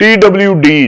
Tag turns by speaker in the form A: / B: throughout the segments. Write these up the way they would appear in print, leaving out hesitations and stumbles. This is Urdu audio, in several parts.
A: TWD,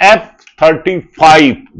A: F-35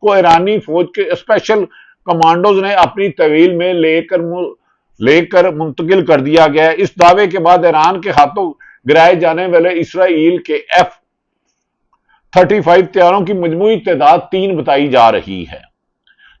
A: کو ایرانی فوج کے اسپیشل کمانڈوز نے اپنی طویل میں لے کر منتقل کر دیا گیا ہے۔ اس دعوے کے بعد ایران کے ہاتھوں گرائے جانے والے اسرائیل کے F-35 طیاروں کی مجموعی تعداد 3 بتائی جا رہی ہے۔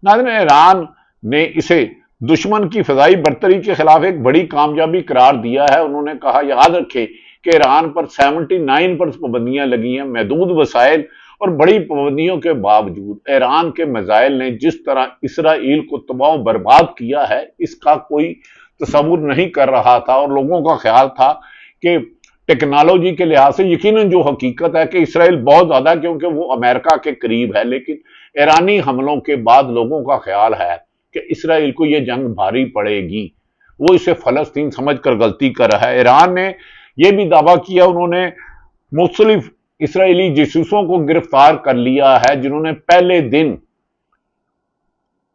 A: ناظرین، ایران نے اسے دشمن کی فضائی برتری کے خلاف ایک بڑی کامیابی قرار دیا ہے۔ انہوں نے کہا، یاد رکھیں کہ ایران پر 79% پابندیاں لگی ہیں۔ محدود وسائل اور بڑی پابندیوں کے باوجود ایران کے میزائل نے جس طرح اسرائیل کو تباہ و برباد کیا ہے، اس کا کوئی تصور نہیں کر رہا تھا، اور لوگوں کا خیال تھا کہ ٹیکنالوجی کے لحاظ سے یقیناً جو حقیقت ہے کہ اسرائیل بہت زیادہ ہے کیونکہ وہ امریکہ کے قریب ہے، لیکن ایرانی حملوں کے بعد لوگوں کا خیال ہے کہ اسرائیل کو یہ جنگ بھاری پڑے گی۔ وہ اسے فلسطین سمجھ کر غلطی کر رہا ہے۔ ایران نے یہ بھی دعویٰ کیا، انہوں نے مختلف اسرائیلی جاسوسوں کو گرفتار کر لیا ہے جنہوں نے پہلے دن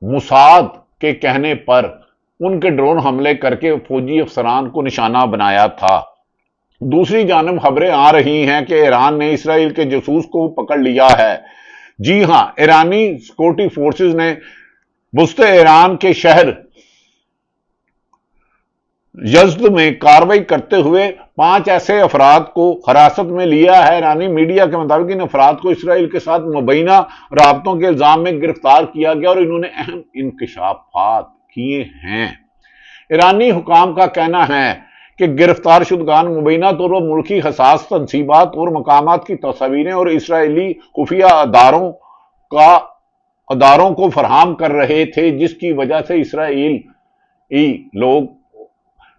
A: موساد کے کہنے پر ان کے ڈرون حملے کر کے فوجی افسران کو نشانہ بنایا تھا۔ دوسری جانب خبریں آ رہی ہیں کہ ایران نے اسرائیل کے جاسوس کو پکڑ لیا ہے۔ جی ہاں، ایرانی سیکورٹی فورسز نے وسط ایران کے شہر یزد میں کارروائی کرتے ہوئے 5 ایسے افراد کو حراست میں لیا ہے۔ ایرانی میڈیا کے مطابق ان افراد کو اسرائیل کے ساتھ مبینہ رابطوں کے الزام میں گرفتار کیا گیا اور انہوں نے اہم انکشافات کیے ہیں۔ ایرانی حکام کا کہنا ہے کہ گرفتار شدگان مبینہ طور پر ملکی حساس تنصیبات اور مقامات کی تصاویریں اور اسرائیلی خفیہ اداروں کو فراہم کر رہے تھے، جس کی وجہ سے اسرائیلی لوگ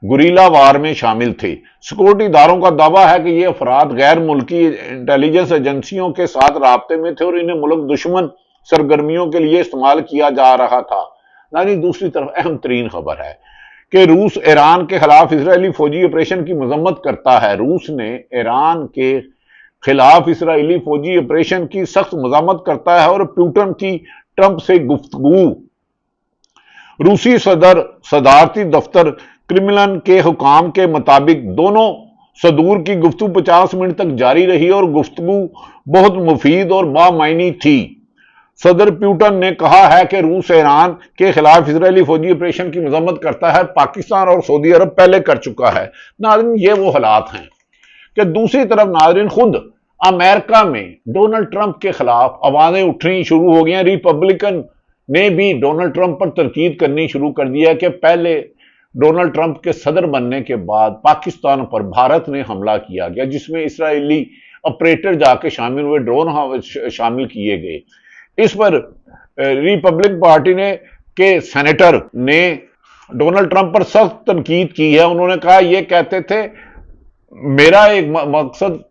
A: گوریلا وار میں شامل تھے۔ سیکورٹی اداروں کا دعویٰ ہے کہ یہ افراد غیر ملکی انٹیلیجنس ایجنسیوں کے ساتھ رابطے میں تھے اور انہیں ملک دشمن سرگرمیوں کے لیے استعمال کیا جا رہا تھا۔ یعنی دوسری طرف اہم ترین خبر ہے کہ روس ایران کے خلاف اسرائیلی فوجی آپریشن کی مذمت کرتا ہے۔ روس نے ایران کے خلاف اسرائیلی فوجی آپریشن کی سخت مذمت کرتا ہے اور پوٹن کی ٹرمپ سے گفتگو۔ روسی صدارتی دفتر کرملن کے حکام کے مطابق دونوں صدور کی گفتگو 50 منٹ تک جاری رہی اور گفتگو بہت مفید اور بامعنی تھی۔ صدر پوٹن نے کہا ہے کہ روس ایران کے خلاف اسرائیلی فوجی آپریشن کی مذمت کرتا ہے، پاکستان اور سعودی عرب پہلے کر چکا ہے۔ ناظرین، یہ وہ حالات ہیں کہ دوسری طرف ناظرین خود امریکہ میں ڈونلڈ ٹرمپ کے خلاف آوازیں اٹھنی شروع ہو گئی ہیں۔ ریپبلکن نے بھی ڈونلڈ ٹرمپ پر تنقید کرنی شروع کر دیا کہ پہلے ڈونلڈ ٹرمپ کے صدر بننے کے بعد پاکستان پر بھارت نے حملہ کیا گیا، جس میں اسرائیلی آپریٹر جا کے شامل ہوئے، ڈرون شامل کیے گئے۔ اس پر ریپبلک پارٹی کے سینیٹر نے ڈونلڈ ٹرمپ پر سخت تنقید کی ہے۔ انہوں نے کہا، یہ کہتے تھے میرا ایک مقصد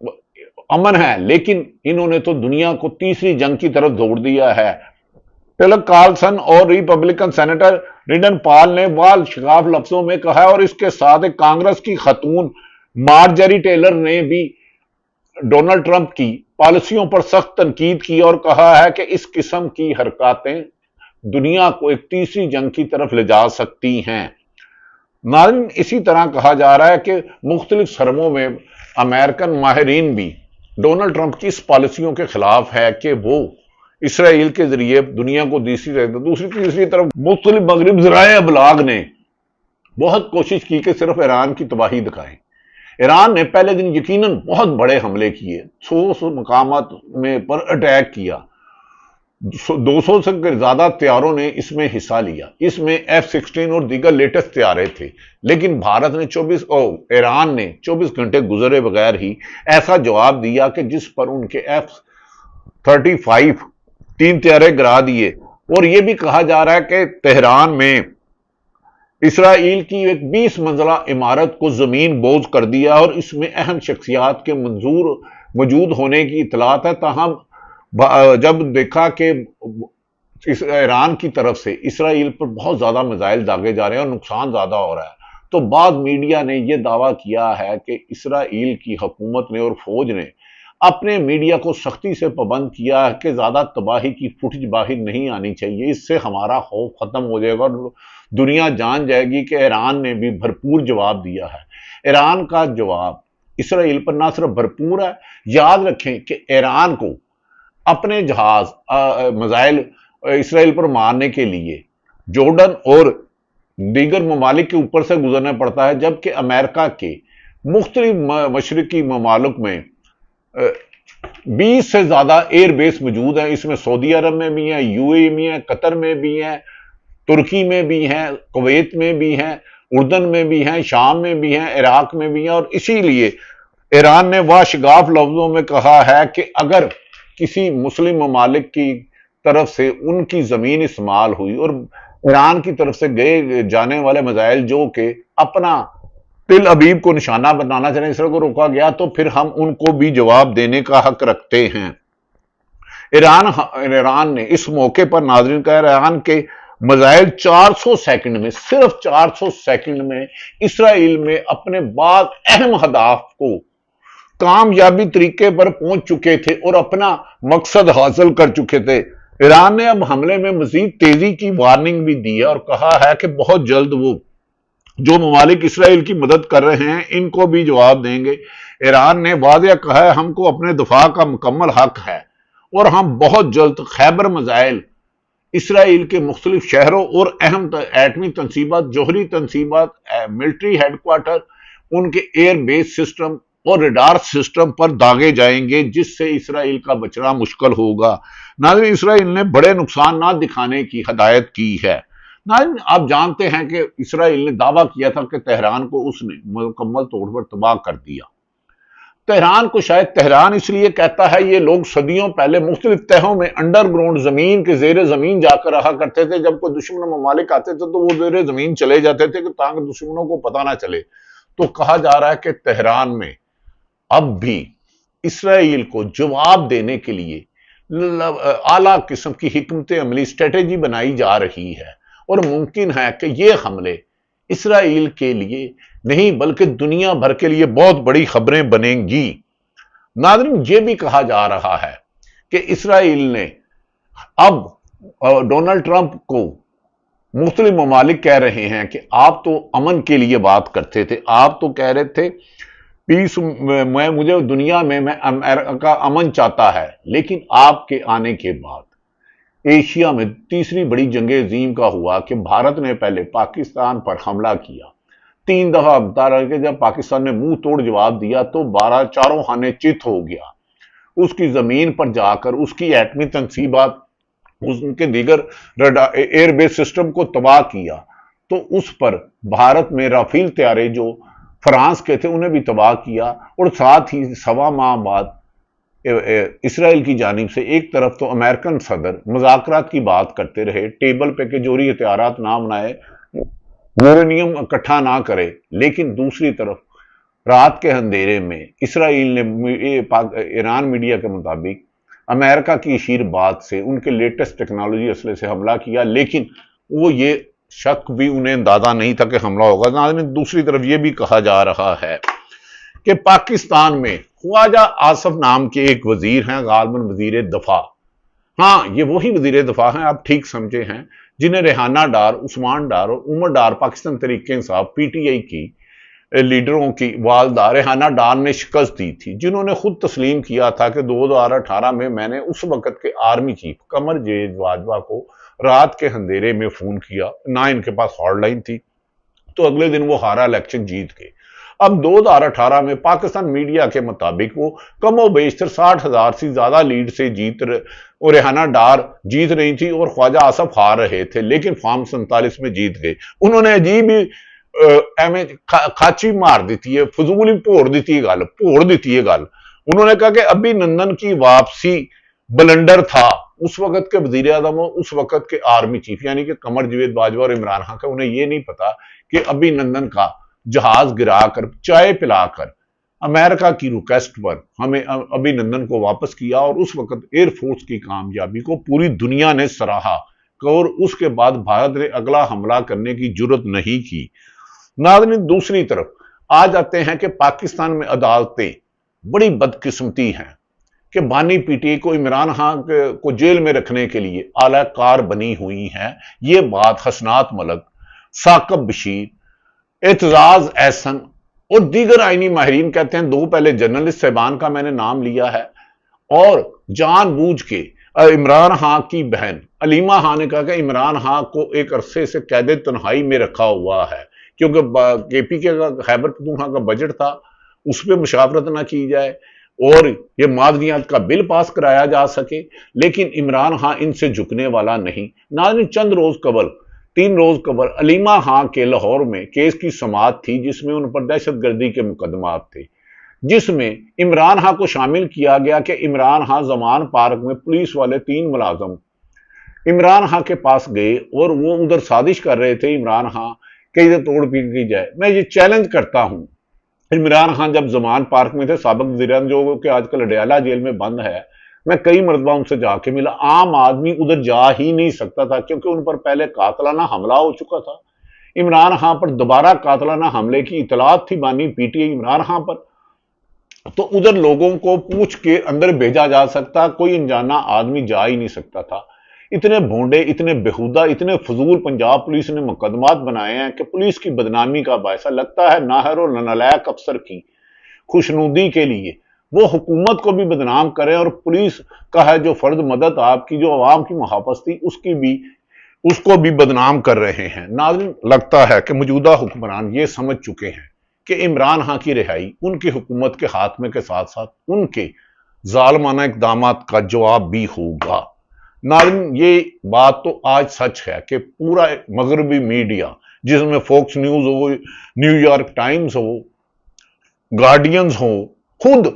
A: امن ہے، لیکن انہوں نے تو دنیا کو تیسری جنگ کی طرف دوڑ دیا ہے۔ ٹلک کارلسن اور ریپبلکن سینیٹر رینڈن پال نے وال شگاف لفظوں میں کہا، اور اس کے ساتھ ایک کانگریس کی خاتون مارجری ٹیلر نے بھی ڈونلڈ ٹرمپ کی پالیسیوں پر سخت تنقید کی اور کہا ہے کہ اس قسم کی حرکاتیں دنیا کو ایک تیسری جنگ کی طرف لے جا سکتی ہیں۔ ناظرین، اسی طرح کہا جا رہا ہے کہ مختلف سرموں میں امریکن ماہرین بھی ڈونلڈ ٹرمپ کی اس پالیسیوں کے خلاف ہے کہ وہ اسرائیل کے ذریعے دنیا کو تیسری طرف مختلف مغرب ذرائع ابلاغ نے بہت کوشش کی کہ صرف ایران کی تباہی دکھائیں۔ ایران نے پہلے دن یقیناً بہت بڑے حملے کیے، 100 مقامات میں پر اٹیک کیا، 200 سے زیادہ طیاروں نے اس میں حصہ لیا۔ اس میں F-16 اور دیگر لیٹسٹ طیارے تھے، لیکن بھارت نے ایران نے 24 گھنٹے گزرے بغیر ہی ایسا جواب دیا کہ جس پر ان کے F-35 3 طیارے گرا دیے۔ اور یہ بھی کہا جا رہا ہے کہ تہران میں اسرائیل کی ایک 20 منزلہ عمارت کو زمین بوز کر دیا اور اس میں اہم شخصیات کے موجود ہونے کی اطلاعات ہے۔ تاہم جب دیکھا کہ ایران کی طرف سے اسرائیل پر بہت زیادہ میزائل داغے جا رہے ہیں اور نقصان زیادہ ہو رہا ہے، تو بعد میڈیا نے یہ دعویٰ کیا ہے کہ اسرائیل کی حکومت نے اور فوج نے اپنے میڈیا کو سختی سے پابند کیا ہے کہ زیادہ تباہی کی فوٹیج باہر نہیں آنی چاہیے، اس سے ہمارا خوف ختم ہو جائے گا اور دنیا جان جائے گی کہ ایران نے بھی بھرپور جواب دیا ہے۔ ایران کا جواب اسرائیل پر نہ صرف بھرپور ہے، یاد رکھیں کہ ایران کو اپنے جہاز میزائل اسرائیل پر مارنے کے لیے جارڈن اور دیگر ممالک کے اوپر سے گزرنا پڑتا ہے، جبکہ امریکہ کے مختلف مشرقی ممالک میں 20 سے زیادہ ایئر بیس موجود ہیں۔ اس میں سعودی عرب میں بھی ہیں، یو اے میں ہیں، قطر میں بھی ہیں، ترکی میں بھی ہیں، کویت میں بھی ہیں، اردن میں بھی ہیں، شام میں بھی ہیں، عراق میں بھی ہیں، اور اسی لیے ایران نے واشگاف لفظوں میں کہا ہے کہ اگر کسی مسلم ممالک کی طرف سے ان کی زمین استعمال ہوئی اور ایران کی طرف سے گئے جانے والے میزائل جو کہ اپنا تل ابیب کو نشانہ بنانا چاہیں، اس کو روکا گیا، تو پھر ہم ان کو بھی جواب دینے کا حق رکھتے ہیں۔ ایران نے اس موقع پر ناظرین کہا، ایران کے میزائل 400 سیکنڈ میں، صرف 400 سیکنڈ میں اسرائیل میں اپنے بعض اہم اہداف کو کامیابی طریقے پر پہنچ چکے تھے اور اپنا مقصد حاصل کر چکے تھے۔ ایران نے اب حملے میں مزید تیزی کی وارننگ بھی دی ہے اور کہا ہے کہ بہت جلد وہ جو ممالک اسرائیل کی مدد کر رہے ہیں ان کو بھی جواب دیں گے۔ ایران نے واضح کہا ہے ہم کو اپنے دفاع کا مکمل حق ہے اور ہم بہت جلد خیبر میزائل اسرائیل کے مختلف شہروں اور اہم ایٹمی تنصیبات، جوہری تنصیبات، ملٹری ہیڈ کوارٹر، ان کے ایئر بیس سسٹم اور ریڈار سسٹم پر داغے جائیں گے، جس سے اسرائیل کا بچنا مشکل ہوگا۔ ناظرین، اسرائیل نے بڑے نقصان نہ دکھانے کی ہدایت کی ہے۔ ناظرین، آپ جانتے ہیں کہ اسرائیل نے دعویٰ کیا تھا کہ تہران کو اس نے مکمل طور پر تباہ کر دیا۔ تہران کو شاید تہران اس لیے کہتا ہے، یہ لوگ صدیوں پہلے مختلف تہوں میں انڈر گراؤنڈ زمین کے زیر زمین جا کر رہا کرتے تھے۔ جب کوئی دشمن ممالک آتے تھے تو وہ زیر زمین چلے جاتے تھے تاکہ دشمنوں کو پتہ نہ چلے۔ تو کہا جا رہا ہے کہ تہران میں اب بھی اسرائیل کو جواب دینے کے لیے اعلیٰ قسم کی حکمت عملی اسٹریٹجی بنائی جا رہی ہے، اور ممکن ہے کہ یہ حملے اسرائیل کے لیے نہیں بلکہ دنیا بھر کے لیے بہت بڑی خبریں بنیں گی۔ ناظرین، یہ بھی کہا جا رہا ہے کہ اسرائیل نے اب ڈونلڈ ٹرمپ کو مختلف ممالک کہہ رہے ہیں کہ آپ تو امن کے لیے بات کرتے تھے، آپ تو کہہ رہے تھے پیس، مجھے دنیا میں امریکہ امن چاہتا ہے، لیکن آپ کے آنے کے بعد ایشیا میں تیسری بڑی جنگ عظیم کا ہوا کہ بھارت نے پہلے پاکستان پر حملہ کیا، 3 دفعہ بتا رہا کہ جب پاکستان نے منہ توڑ جواب دیا تو 12 چاروں خانے چت ہو گیا، اس کی زمین پر جا کر اس کی ایٹمی تنصیبات، اس کے دیگر ایئر بیس سسٹم کو تباہ کیا۔ تو اس پر بھارت میں رافیل طیارے جو فرانس کے تھے انہیں بھی تباہ کیا، اور ساتھ ہی 1.25 ماہ بعد اسرائیل کی جانب سے ایک طرف تو امریکن صدر مذاکرات کی بات کرتے رہے، ٹیبل پہ کہ جوہری ہتھیارات نہ بنائے، یورینیم اکٹھا نہ کرے، لیکن دوسری طرف رات کے اندھیرے میں اسرائیل نے ایران میڈیا کے مطابق امریکہ کی اشیر بات سے ان کے لیٹسٹ ٹیکنالوجی اسلحے سے حملہ کیا، لیکن وہ یہ شک بھی انہیں اندازہ نہیں تھا کہ حملہ ہوگا۔ ناظرین، دوسری طرف یہ بھی کہا جا رہا ہے کہ پاکستان میں خواجہ آصف نام کے ایک وزیر ہیں، غالباً وزیر دفاع، ہاں یہ وہی وزیر دفاع ہیں، آپ ٹھیک سمجھے ہیں، جنہیں ریحانہ ڈار، عثمان ڈار اور عمر ڈار پاکستان تحریک انصاف پی ٹی آئی کی لیڈروں کی والدہ ریحانہ ڈار نے شکست دی تھی، جنہوں نے خود تسلیم کیا تھا کہ 2018 میں نے اس وقت کے آرمی چیف قمر جاوید باجوہ کو رات کے اندھیرے میں فون کیا، نہ ان کے پاس ہاٹ لائن تھی، تو اگلے دن وہ ہارا الیکشن جیت گئے۔ اب 2018 میں پاکستان میڈیا کے مطابق وہ کم و بیشتر 60,000 سے زیادہ لیڈ سے اور ریحانہ ڈار جیت رہی تھی اور خواجہ آصف ہار رہے تھے، لیکن فارم 47 میں جیت گئے۔ انہوں نے عجیب ہی کھاچی مار دیتی ہے، فضول ہی پھوڑ دیتی ہے گل۔ انہوں نے کہا کہ ابھی نندن کی واپسی بلنڈر تھا، اس وقت کے وزیر اعظم اور اس وقت کے آرمی چیف یعنی کہ قمر جاوید باجوہ اور عمران خان کا، انہیں یہ نہیں پتا کہ ابھی نندن کا جہاز گرا کر چائے پلا کر امریکہ کی ریکویسٹ پر ہمیں ابھی نندن کو واپس کیا، اور اس وقت ایئر فورس کی کامیابی کو پوری دنیا نے سراہا، اور اس کے بعد بھارت نے اگلا حملہ کرنے کی جرت نہیں کی۔ ناظرین، دوسری طرف آ جاتے ہیں کہ پاکستان میں عدالتیں بڑی بدقسمتی ہیں کہ بانی پی ٹی آئی کو عمران خان کو جیل میں رکھنے کے لیے اعلی کار بنی ہوئی ہیں۔ یہ بات حسنات ملک، ثاقب بشیر، اعتزاز احسن اور دیگر آئینی ماہرین کہتے ہیں۔ 2 پہلے جرنلسٹ صاحبان کا میں نے نام لیا ہے، اور جان بوجھ کے عمران خان کی بہن علیمہ خان نے کہا کہ عمران خان کو ایک عرصے سے قید تنہائی میں رکھا ہوا ہے، کیونکہ کے پی کے کا خیبر پختونخوا کا بجٹ تھا، اس پہ مشاورت نہ کی جائے اور یہ معدنیات کا بل پاس کرایا جا سکے، لیکن عمران خان ان سے جھکنے والا نہیں۔ ناظرین، چند روز قبل 3 روز قبل علیمہ خان کے لاہور میں کیس کی سماعت تھی، جس میں ان پر دہشت گردی کے مقدمات تھے، جس میں عمران خان کو شامل کیا گیا کہ عمران خان زمان پارک میں پولیس والے 3 ملازم عمران خان کے پاس گئے اور وہ ادھر سازش کر رہے تھے عمران خان کہ ادھر توڑ پھیڑ کی جائے۔ میں یہ چیلنج کرتا ہوں، عمران خان جب زمان پارک میں تھے، سابق وزیر اعظم جو کہ آج کل اڈیالہ جیل میں بند ہے، میں کئی مرتبہ ان سے جا کے ملا، عام آدمی ادھر جا ہی نہیں سکتا تھا کیونکہ ان پر پہلے قاتلانہ حملہ ہو چکا تھا۔ عمران خان پر دوبارہ قاتلانہ حملے کی اطلاعات تھی بانی P T I Imran Khan پر، تو ادھر لوگوں کو پوچھ کے اندر بھیجا جا سکتا، کوئی انجانا آدمی جا ہی نہیں سکتا تھا۔ اتنے بھونڈے، اتنے بےہودہ، اتنے فضول پنجاب پولیس نے مقدمات بنائے ہیں کہ پولیس کی بدنامی کا باعث لگتا ہے ناہر اور نالائق افسر کی خوشنودی کے لیے وہ حکومت کو بھی بدنام کریں، اور پولیس کا ہے جو فرض مدد آپ کی، جو عوام کی محافظ تھی، اس کو بھی بدنام کر رہے ہیں۔ ناظرین، لگتا ہے کہ موجودہ حکمران یہ سمجھ چکے ہیں کہ عمران خان کی رہائی ان کی حکومت کے خاتمے کے ساتھ ساتھ ان کے ظالمانہ اقدامات کا جواب بھی ہوگا۔ ناظرین، یہ بات تو آج سچ ہے کہ پورا مغربی میڈیا، جس میں فوکس نیوز ہو، نیو یارک ٹائمز ہو، گارڈینز ہو، خود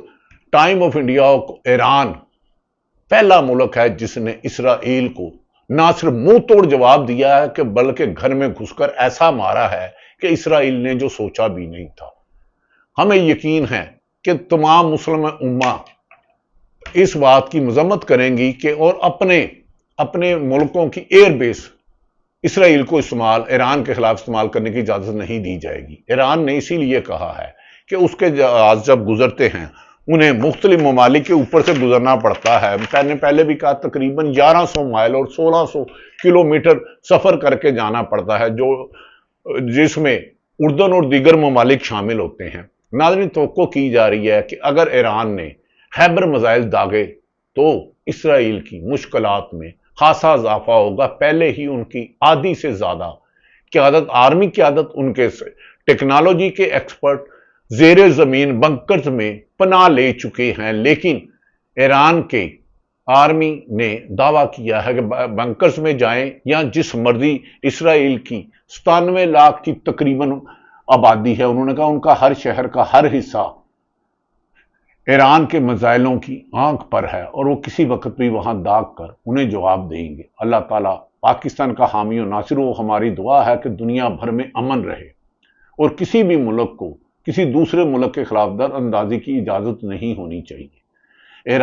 A: ٹائم آف انڈیا کو، ایران پہلا ملک ہے جس نے اسرائیل کو نہ صرف منہ توڑ جواب دیا ہے کہ بلکہ گھر میں گھس کر ایسا مارا ہے کہ اسرائیل نے جو سوچا بھی نہیں تھا۔ ہمیں یقین ہے کہ تمام مسلم امہ اس بات کی مذمت کریں گی کہ اور اپنے ملکوں کی ایئر بیس اسرائیل کو ایران کے خلاف استعمال کرنے کی اجازت نہیں دی جائے گی۔ ایران نے اسی لیے کہا ہے کہ اس کے جہاز جب گزرتے ہیں انہیں مختلف ممالک کے اوپر سے گزرنا پڑتا ہے۔ میں نے پہلے بھی کہا تقریباً 1100 مائل اور 1600 کلومیٹر سفر کر کے جانا پڑتا ہے، جس میں اردن اور دیگر ممالک شامل ہوتے ہیں۔ ناظرین، توقع کی جا رہی ہے کہ اگر ایران نے خیبر میزائل داغے تو اسرائیل کی مشکلات میں خاصا اضافہ ہوگا۔ پہلے ہی ان کی آدھی سے زیادہ قیادت، آرمی قیادت، ان کے ٹیکنالوجی کے ایکسپرٹ زیر زمین بنکرز میں پناہ لے چکے ہیں، لیکن ایران کے آرمی نے دعویٰ کیا ہے کہ بنکرز میں جائیں یا جس مرضی، اسرائیل کی 97 لاکھ کی تقریباً آبادی ہے، انہوں نے کہا ان کا ہر شہر کا ہر حصہ ایران کے میزائلوں کی آنکھ پر ہے اور وہ کسی وقت بھی وہاں داغ کر انہیں جواب دیں گے۔ اللہ تعالیٰ پاکستان کا حامی و ناصر ہو۔ ہماری دعا ہے کہ دنیا بھر میں امن رہے اور کسی بھی ملک کو کسی دوسرے ملک کے خلاف در اندازی کی اجازت نہیں ہونی چاہیے۔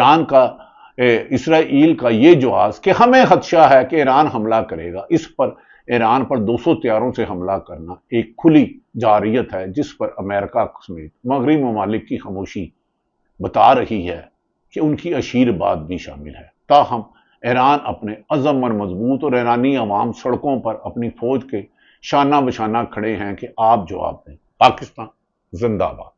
A: اسرائیل کا یہ جواز کہ ہمیں خدشہ ہے کہ ایران حملہ کرے گا، اس پر ایران پر 200 طیاروں سے حملہ کرنا ایک کھلی جارحیت ہے، جس پر امریکہ سمیت مغربی ممالک کی خاموشی بتا رہی ہے کہ ان کی اشیر بات بھی شامل ہے۔ تاہم ایران اپنے عزم اور مضبوط، اور ایرانی عوام سڑکوں پر اپنی فوج کے شانہ بشانہ کھڑے ہیں کہ آپ جواب دیں۔ پاکستان زندہ باد۔